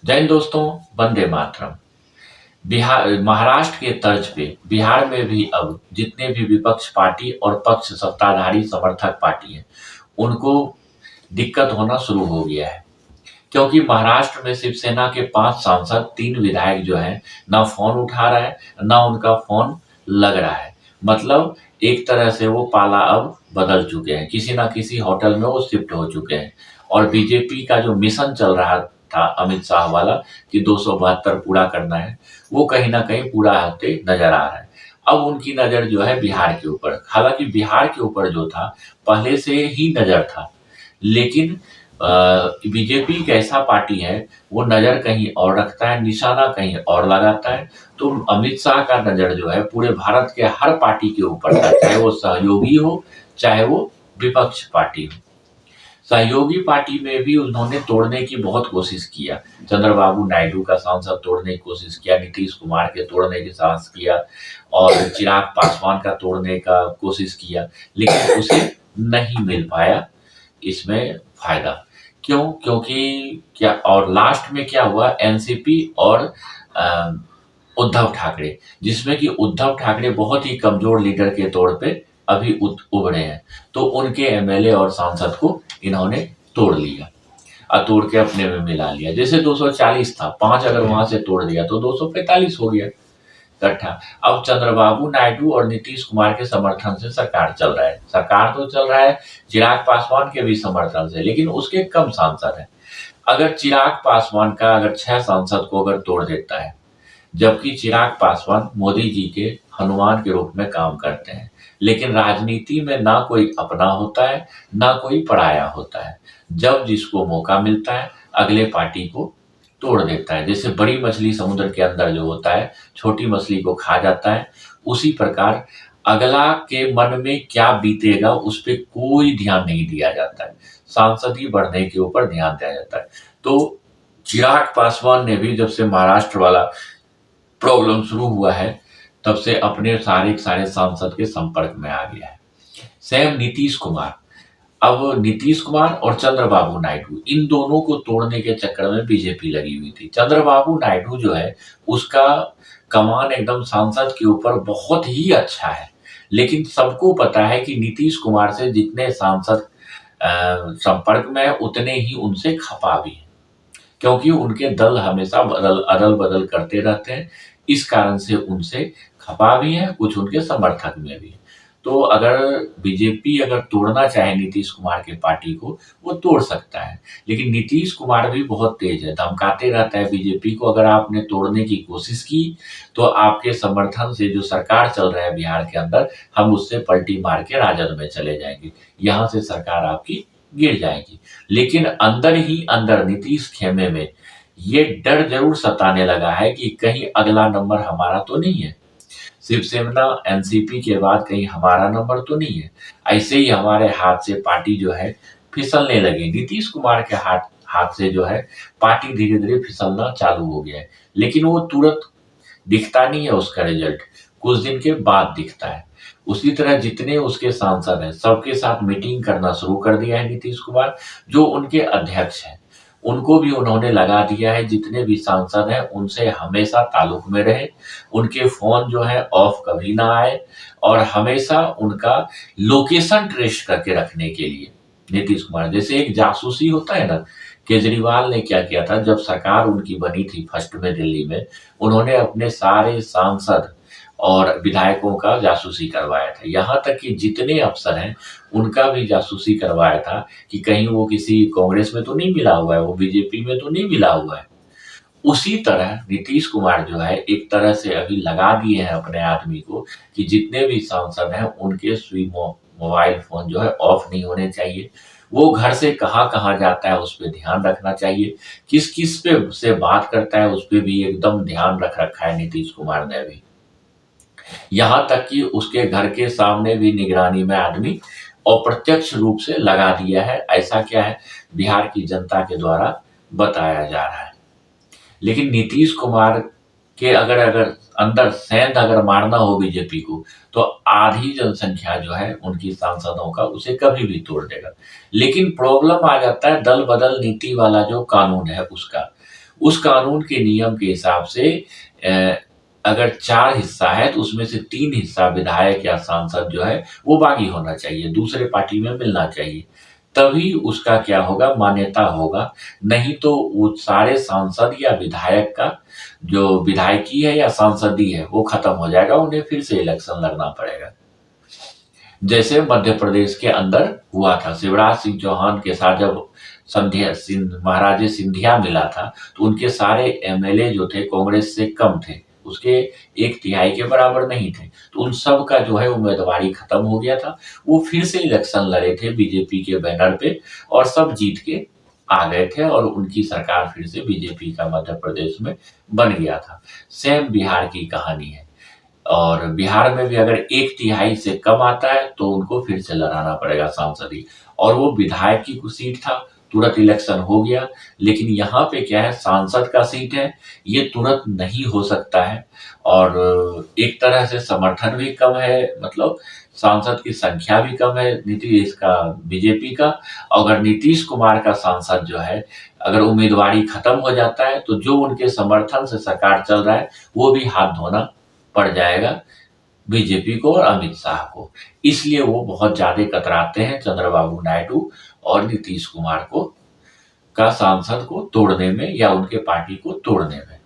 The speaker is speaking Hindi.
जय हिंद दोस्तों। वंदे मातरम। बिहार महाराष्ट्र के तर्ज पे बिहार में भी अब जितने भी विपक्ष पार्टी और पक्ष सत्ताधारी समर्थक पार्टी हैं उनको दिक्कत होना शुरू हो गया है, क्योंकि महाराष्ट्र में शिवसेना के 5 सांसद 3 विधायक जो हैं ना फोन उठा रहा है ना उनका फोन लग रहा है। मतलब एक तरह से वो पाला अब बदल चुके हैं, किसी ना किसी होटल में वो शिफ्ट हो चुके हैं। और बीजेपी का जो मिशन चल रहा था अमित शाह वाला कि 272 पूरा करना है, वो कहीं ना कहीं पूरा होते नजर आ रहा है। अब उनकी नजर जो है बिहार के ऊपर, हालांकि बिहार के ऊपर जो था पहले से ही नजर था, लेकिन बीजेपी एक ऐसा पार्टी है वो नजर कहीं और रखता है, निशाना कहीं और लगाता है। तो अमित शाह का नजर जो है पूरे भारत के हर पार्टी के ऊपर था, चाहे वो सहयोगी हो चाहे वो विपक्ष पार्टी हो। सहयोगी पार्टी में भी उन्होंने तोड़ने की बहुत कोशिश किया। चंद्रबाबू नायडू का सांसद तोड़ने की कोशिश किया, नीतीश कुमार के तोड़ने की साहस किया और चिराग पासवान का तोड़ने का कोशिश किया, लेकिन उसे नहीं मिल पाया इसमें फायदा। क्यों? क्योंकि क्या और लास्ट में क्या हुआ, एनसीपी और अ, उद्धव ठाकरे, जिसमें कि उद्धव ठाकरे बहुत ही कमजोर लीडर के तौर पे अभी उभरे हैं, तो उनके एमएलए और सांसद को इन्होंने तोड़ लिया और तोड़ के अपने में मिला लिया। जैसे 240 था, 5 अगर वहां से तोड़ दिया तो 245 हो गया इकट्ठा। अब चंद्रबाबू नायडू और नीतीश कुमार के समर्थन से सरकार चल रहा है, सरकार तो चल रहा है चिराग पासवान के भी समर्थन से, लेकिन उसके कम सांसद हैं। अगर चिराग पासवान का अगर 6 सांसद को अगर तोड़ देता है, जबकि चिराग पासवान मोदी जी के हनुमान के रूप में काम करते हैं, लेकिन राजनीति में ना कोई अपना होता है ना कोई पराया होता है। जब जिसको मौका मिलता है अगले पार्टी को तोड़ देता है। जैसे बड़ी मछली समुद्र के अंदर जो होता है छोटी मछली को खा जाता है, उसी प्रकार अगला के मन में क्या बीतेगा उस पर कोई ध्यान नहीं दिया जाता है, सांसदीय बढ़ने के ऊपर ध्यान दिया जाता है। तो चिराग पासवान ने भी जब से महाराष्ट्र वाला प्रॉब्लम शुरू हुआ है तब से अपने सारे के सारे सांसद के संपर्क में आ गया है। सेम नीतीश कुमार, अब नीतीश कुमार और चंद्रबाबू नायडू इन दोनों को तोड़ने के चक्कर में बीजेपी लगी हुई थी। चंद्रबाबू नायडू जो है उसका कमान एकदम सांसद के ऊपर बहुत ही अच्छा है, लेकिन सबको पता है कि नीतीश कुमार से जितने सांसद संपर्क में है उतने ही उनसे खपा भी है, क्योंकि उनके दल हमेशा अदल बदल करते रहते हैं। इस कारण से उनसे खपा भी है, कुछ उनके समर्थक में भी। तो अगर बीजेपी अगर तोड़ना चाहे नीतीश कुमार के पार्टी को, वो तोड़ सकता है, लेकिन नीतीश कुमार भी बहुत तेज है, धमकाते रहता है बीजेपी को, अगर आपने तोड़ने की कोशिश की तो आपके समर्थन से जो सरकार चल रहा है बिहार के अंदर, हम उससे पलटी मार के राजद में चले जाएंगे, यहाँ से सरकार आपकी गिर जाएगी। लेकिन अंदर ही अंदर नीतीश खेमे में ये डर जरूर सताने लगा है कि कहीं अगला नंबर हमारा तो नहीं है, शिवसेना एनसीपी के बाद कहीं हमारा नंबर तो नहीं है। ऐसे ही हमारे हाथ से पार्टी जो है फिसलने लगी। नीतीश कुमार के हाथ हाथ से जो है पार्टी धीरे धीरे फिसलना चालू हो गया है, लेकिन वो तुरंत दिखता नहीं है, उसका रिजल्ट कुछ दिन के बाद दिखता है। उसी तरह जितने उसके सांसद हैं सबके साथ मीटिंग करना शुरू कर दिया है नीतीश कुमार, जो उनके अध्यक्ष हैं उनको भी उन्होंने लगा दिया है, जितने भी सांसद हैं उनसे हमेशा ताल्लुक में रहे, उनके फोन जो है ऑफ कभी ना आए और हमेशा उनका लोकेशन ट्रेस करके रखने के लिए नीतीश कुमार, जैसे एक जासूसी होता है ना, केजरीवाल ने क्या किया था जब सरकार उनकी बनी थी फर्स्ट में दिल्ली में, उन्होंने अपने सारे सांसद और विधायकों का जासूसी करवाया था, यहाँ तक कि जितने अफसर हैं उनका भी जासूसी करवाया था कि कहीं वो किसी कांग्रेस में तो नहीं मिला हुआ है, वो बीजेपी में तो नहीं मिला हुआ है। उसी तरह नीतीश कुमार जो है एक तरह से अभी लगा दिए हैं अपने आदमी को कि जितने भी सांसद हैं उनके स्विच मोबाइल फोन जो है ऑफ नहीं होने चाहिए, वो घर से कहाँ कहाँ जाता है उस पर ध्यान रखना चाहिए, किस किस पे से बात करता है उस पर भी एकदम ध्यान रख रखा है नीतीश कुमार ने भी। यहाँ तक कि उसके घर के सामने भी निगरानी में आदमी अप्रत्यक्ष रूप से लगा दिया है। ऐसा क्या है, बिहार की जनता के द्वारा बताया जा रहा है। लेकिन नीतीश कुमार के अगर अगर अंदर सेंध अगर मारना हो बीजेपी को, तो आधी जनसंख्या जो है उनकी सांसदों का उसे कभी भी तोड़ देगा। लेकिन प्रॉब्लम आ जाता है दल बदल नीति वाला जो कानून है उसका, उस कानून के नियम के हिसाब से अ, अगर 4 हिस्सा है तो उसमें से 3 हिस्सा विधायक या सांसद जो है वो बागी होना चाहिए, दूसरे पार्टी में मिलना चाहिए। तभी उसका क्या होगा, मान्यता होगा, नहीं तो वो सारे सांसद या विधायक का जो विधायकी है या सांसदी है वो खत्म हो जाएगा, उन्हें फिर से इलेक्शन लड़ना पड़ेगा। जैसे मध्य प्रदेश के अंदर हुआ था, शिवराज सिंह चौहान के साथ जब महाराजे सिंधिया मिला था, तो उनके सारे एमएलए जो थे कांग्रेस से कम थे, उसके 1/3 के बराबर नहीं थे। तो उन सब का जो है उम्मीदवारी खत्म हो गया था। वो फिर से इलेक्शन लड़े थे बीजेपी के बैनर पे और सब जीत के आ गए थे और उनकी सरकार फिर से बीजेपी का मध्य प्रदेश में बन गया था। सेम बिहार की कहानी है। और बिहार में भी अगर 1/3 से कम आता है तो उनको फिर से लड़ाना पड़ेगा सांसदी। और वो विधायक की सीट था, तुरंत इलेक्शन हो गया। लेकिन यहाँ पे क्या है, सांसद का सीट है, ये तुरंत नहीं हो सकता है। और एक तरह से समर्थन भी कम है, मतलब सांसद की संख्या भी कम है नीतीश का, बीजेपी का। अगर नीतीश कुमार का सांसद जो है, अगर उम्मीदवारी खत्म हो जाता है तो जो उनके समर्थन से सरकार चल रहा है वो भी हाथ धोना पड़ जाएगा बीजेपी को और अमित शाह को। इसलिए वो बहुत ज्यादा कतराते हैं चंद्रबाबू नायडू और नीतीश कुमार को, का सांसद को तोड़ने में या उनके पार्टी को तोड़ने में।